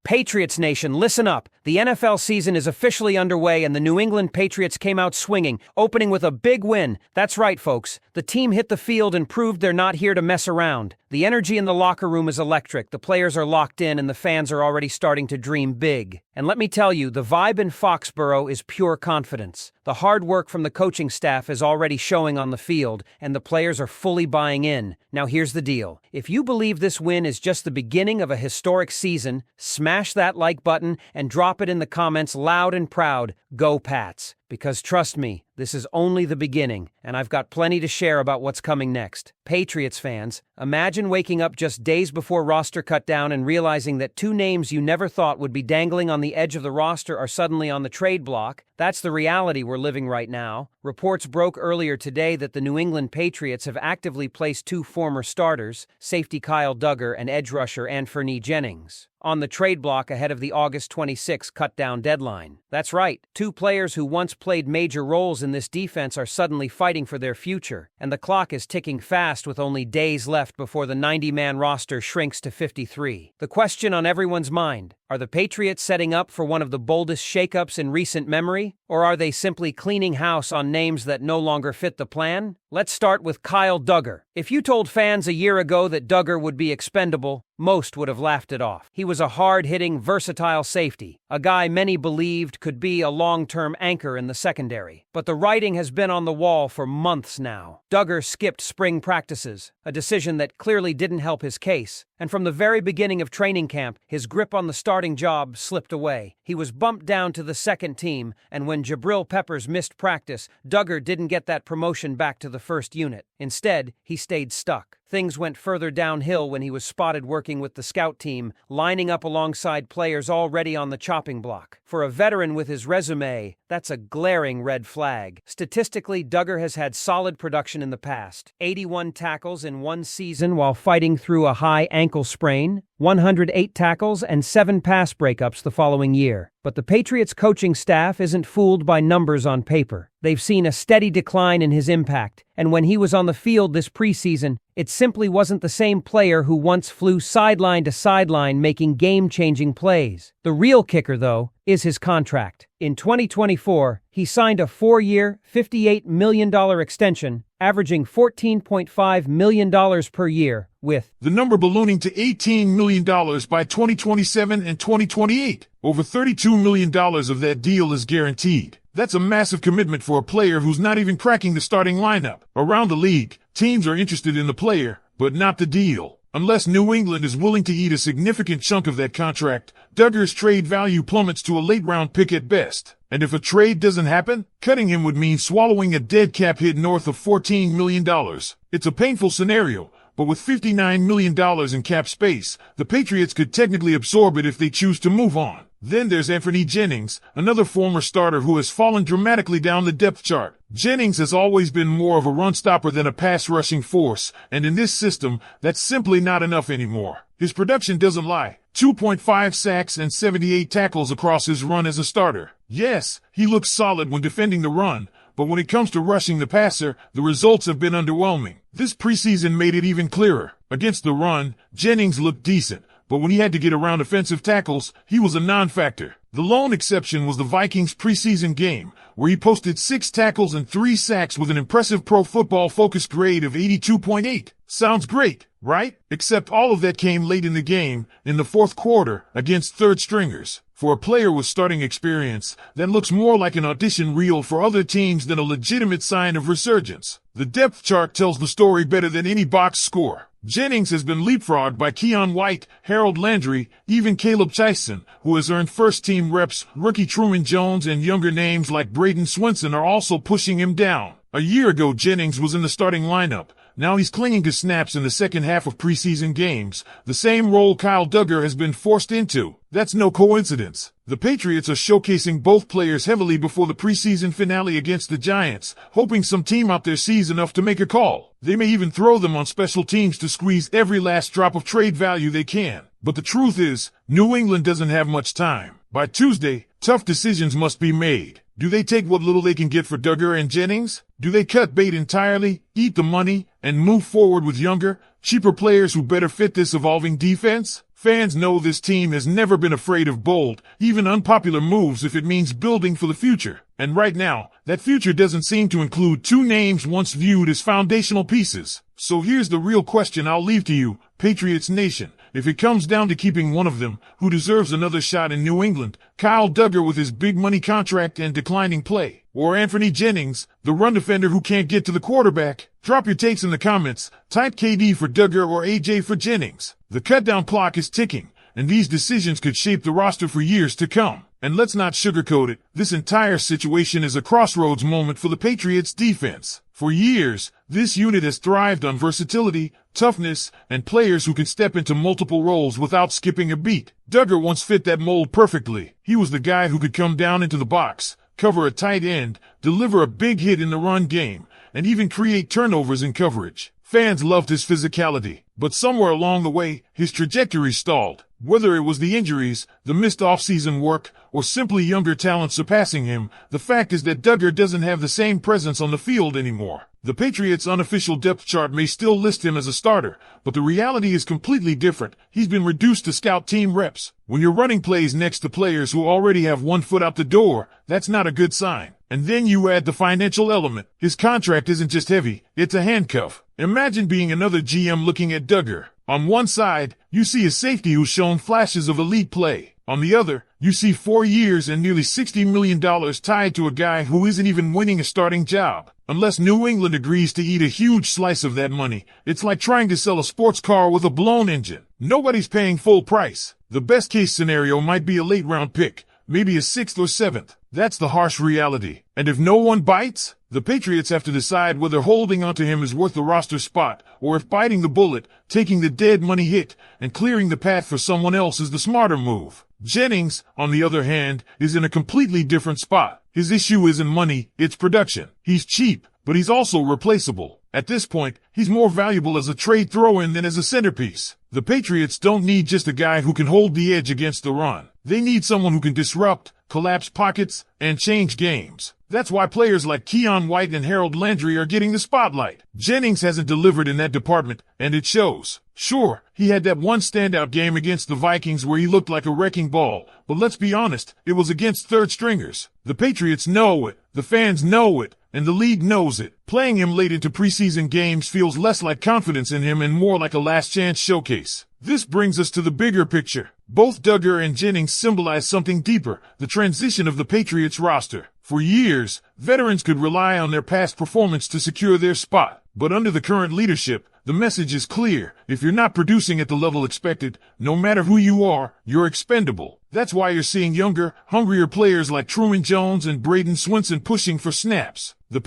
Patriots Nation, listen up. The NFL season is officially underway and the New England Patriots came out swinging, opening with a big win. That's right, folks. The team hit the field and proved they're not here to mess around. The energy in the locker room is electric. The players are locked in and the fans are already starting to dream big. And let me tell you, the vibe in Foxborough is pure confidence. The hard work from the coaching staff is already showing on the field, and the players are fully buying in. Now here's the deal. If you believe this win is just the beginning of a historic season, smash that like button and drop it in the comments loud and proud. Go Pats! Because trust me, this is only the beginning, and I've got plenty to share about what's coming next. Patriots fans, imagine waking up just days before roster cutdown and realizing that two names you never thought would be dangling on the edge of the roster are suddenly on the trade block. That's the reality we're living right now. Reports broke earlier today that the New England Patriots have actively placed two former starters, safety Kyle Duggar and edge rusher Anfernie Jennings, on the trade block ahead of the August 26 cut-down deadline. That's right, two players who once played major roles in this defense are suddenly fighting for their future, and the clock is ticking fast with only days left before the 90-man roster shrinks to 53. The question on everyone's mind: are the Patriots setting up for one of the boldest shakeups in recent memory, or are they simply cleaning house on names that no longer fit the plan? Let's start with Kyle Duggar. If you told fans a year ago that Duggar would be expendable, most would have laughed it off. He was a hard-hitting, versatile safety, a guy many believed could be a long-term anchor in the secondary. But the writing has been on the wall for months now. Duggar skipped spring practices, a decision that clearly didn't help his case. And from the very beginning of training camp, his grip on the starting job slipped away. He was bumped down to the second team, and when Jabril Peppers missed practice, Duggar didn't get that promotion back to the first unit. Instead, he stayed stuck. Things went further downhill when he was spotted working with the scout team, lining up alongside players already on the chopping block. For a veteran with his resume, that's a glaring red flag. Statistically, Duggar has had solid production in the past. 81 tackles in one season while fighting through a high ankle sprain, 108 tackles and 7 pass breakups the following year. But the Patriots coaching staff isn't fooled by numbers on paper. They've seen a steady decline in his impact, and when he was on the field this preseason, it simply wasn't the same player who once flew sideline to sideline making game-changing plays. The real kicker, though, is his contract. In 2024, he signed a 4-year, $58 million extension, averaging $14.5 million per year, with the number ballooning to $18 million by 2027 and 2028. Over $32 million of that deal is guaranteed. That's a massive commitment for a player who's not even cracking the starting lineup. Around the league, teams are interested in the player, but not the deal. Unless New England is willing to eat a significant chunk of that contract, Duggar's trade value plummets to a late-round pick at best. And if a trade doesn't happen, cutting him would mean swallowing a dead cap hit north of $14 million. It's a painful scenario, but with $59 million in cap space, the Patriots could technically absorb it if they choose to move on. Then there's Anfernie Jennings, another former starter who has fallen dramatically down the depth chart. Jennings has always been more of a run stopper than a pass rushing force, and in this system, that's simply not enough anymore. His production doesn't lie. 2.5 sacks and 78 tackles across his run as a starter. Yes, he looks solid when defending the run, but when it comes to rushing the passer, the results have been underwhelming. This preseason made it even clearer. Against the run, Jennings looked decent, but when he had to get around offensive tackles, he was a non-factor. The lone exception was the Vikings preseason game, where he posted 6 tackles and 3 sacks with an impressive Pro Football Focus grade of 82.8. Sounds great, right? Except all of that came late in the game, in the fourth quarter, against third stringers. For a player with starting experience, that looks more like an audition reel for other teams than a legitimate sign of resurgence. The depth chart tells the story better than any box score. Jennings has been leapfrogged by Keon White, Harold Landry, even Caleb Tyson, who has earned first-team reps. Rookie Truman Jones and younger names like Braden Swinson are also pushing him down. A year ago, Jennings was in the starting lineup. Now he's clinging to snaps in the second half of preseason games, the same role Kyle Duggar has been forced into. That's no coincidence. The Patriots are showcasing both players heavily before the preseason finale against the Giants, hoping some team out there sees enough to make a call. They may even throw them on special teams to squeeze every last drop of trade value they can. But the truth is, New England doesn't have much time. By Tuesday, tough decisions must be made. Do they take what little they can get for Duggar and Jennings? Do they cut bait entirely, eat the money, and move forward with younger, cheaper players who better fit this evolving defense? Fans know this team has never been afraid of bold, even unpopular moves if it means building for the future. And right now, that future doesn't seem to include two names once viewed as foundational pieces. So here's the real question I'll leave to you, Patriots Nation. If it comes down to keeping one of them, who deserves another shot in New England, Kyle Duggar with his big money contract and declining play, or Anfernie Jennings, the run defender who can't get to the quarterback? Drop your takes in the comments. Type KD for Duggar or AJ for Jennings. The cutdown clock is ticking, and these decisions could shape the roster for years to come. And let's not sugarcoat it, this entire situation is a crossroads moment for the Patriots defense. For years, this unit has thrived on versatility, toughness, and players who can step into multiple roles without skipping a beat. Duggar once fit that mold perfectly. He was the guy who could come down into the box, cover a tight end, deliver a big hit in the run game, and even create turnovers in coverage. Fans loved his physicality, but somewhere along the way, his trajectory stalled. Whether it was the injuries, the missed off-season work, or simply younger talent surpassing him, the fact is that Duggar doesn't have the same presence on the field anymore. The Patriots' unofficial depth chart may still list him as a starter, but the reality is completely different. He's been reduced to scout team reps. When you're running plays next to players who already have one foot out the door, that's not a good sign. And then you add the financial element. His contract isn't just heavy, it's a handcuff. Imagine being another GM looking at Duggar. On one side, you see a safety who's shown flashes of elite play. On the other, you see 4 years and nearly $60 million tied to a guy who isn't even winning a starting job. Unless New England agrees to eat a huge slice of that money, it's like trying to sell a sports car with a blown engine. Nobody's paying full price. The best case scenario might be a late round pick, maybe a 6th or 7th. That's the harsh reality. And if no one bites, the Patriots have to decide whether holding onto him is worth the roster spot, or if biting the bullet, taking the dead money hit, and clearing the path for someone else is the smarter move. Jennings, on the other hand, is in a completely different spot. His issue isn't money, it's production. He's cheap, but he's also replaceable. At this point, he's more valuable as a trade throw-in than as a centerpiece. The Patriots don't need just a guy who can hold the edge against the run. They need someone who can disrupt, collapse pockets, and change games. That's why players like Keon White and Harold Landry are getting the spotlight. Jennings hasn't delivered in that department, and it shows. Sure, he had that one standout game against the Vikings where he looked like a wrecking ball, but let's be honest, it was against third stringers. The Patriots know it, the fans know it, and the league knows it. Playing him late into preseason games feels less like confidence in him and more like a last-chance showcase. This brings us to the bigger picture. Both Duggar and Jennings symbolize something deeper, the transition of the Patriots roster. For years, veterans could rely on their past performance to secure their spot. But under the current leadership, the message is clear. If you're not producing at the level expected, no matter who you are, you're expendable. That's why you're seeing younger, hungrier players like Truman Jones and Braden Swinson pushing for snaps. The